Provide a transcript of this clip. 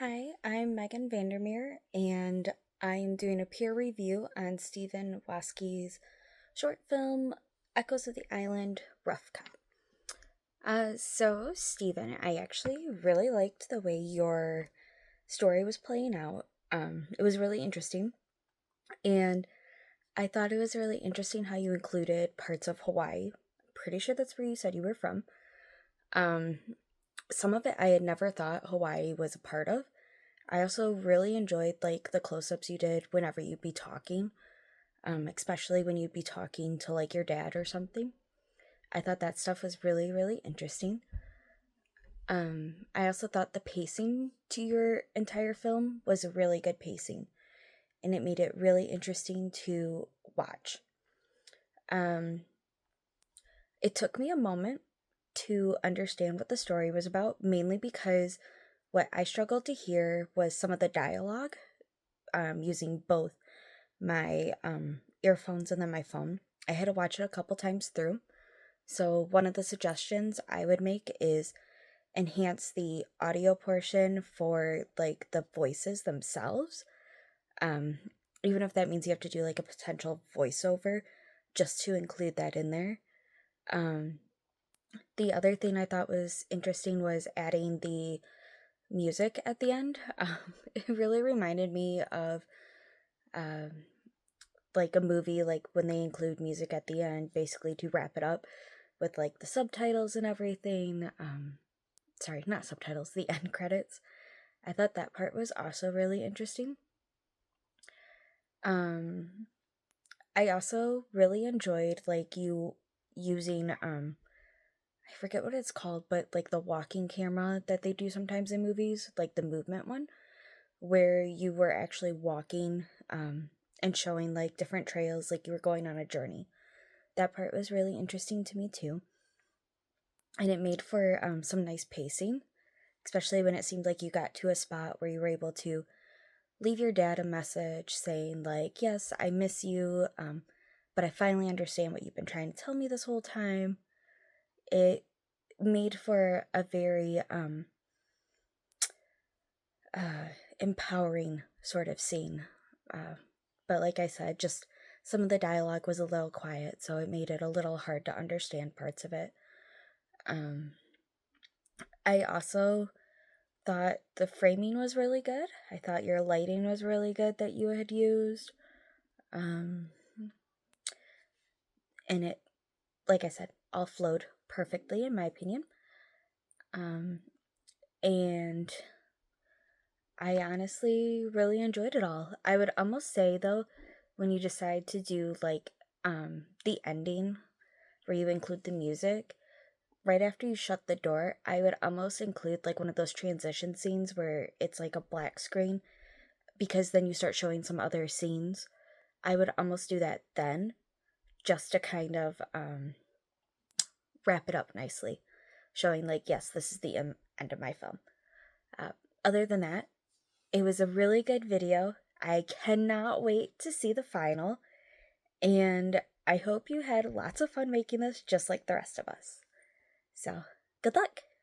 Hi, I'm Megan Vandermeer, and I'm doing a peer review on Stephen Waski's short film Echoes of the Island Rough Cut. Stephen, I actually really liked the way your story was playing out. It was really interesting, and I thought it was really interesting how you included parts of Hawaii. Pretty sure that's where you said you were from. Um, some of it I had never thought Hawaii was a part of. I also really enjoyed like the close-ups you did whenever you'd be talking, especially when you'd be talking to like your dad or something. I thought that stuff was really, really interesting. I also thought the pacing to your entire film was a really good pacing, and it made it really interesting to watch. Um, it took me a moment to understand what the story was about, mainly because what I struggled to hear was some of the dialogue, using both my earphones and then my phone. I had to watch it a couple times through. So, one of the suggestions I would make is enhance the audio portion for like the voices themselves. Um, Even if that means you have to do like a potential voiceover just to include that in there. Um, the other thing I thought was interesting was adding the music at the end. It really reminded me of um, like a movie, like when they include music at the end, basically to wrap it up with like the subtitles and everything. Sorry, not subtitles, the end credits. I thought that part was also really interesting. Um, I also really enjoyed like you using I forget what it's called, but like the walking camera that they do sometimes in movies, like the movement one, where you were actually walking and showing like different trails, like you were going on a journey. That part was really interesting to me too. And it made for some nice pacing, especially when it seemed like you got to a spot where you were able to leave your dad a message saying, like, yes, I miss you, but I finally understand what you've been trying to tell me this whole time. It made for a very uh, empowering sort of scene. Uh, but like I said, just some of the dialogue was a little quiet, so it made it a little hard to understand parts of it. Um, I also thought the framing was really good. I thought your lighting was really good that you had used. Um, and it, like I said, all flowed perfectly in my opinion. Um, and I honestly really enjoyed it all. I would almost say though, when you decide to do like the ending where you include the music, right after you shut the door, I would almost include like one of those transition scenes where it's like a black screen because then you start showing some other scenes. I would almost do that then just to kind of wrap it up nicely, showing like, yes, this is the end of my film. Uh, Other than that, it was a really good video. I cannot wait to see the final, and I hope you had lots of fun making this just like the rest of us. So, good luck!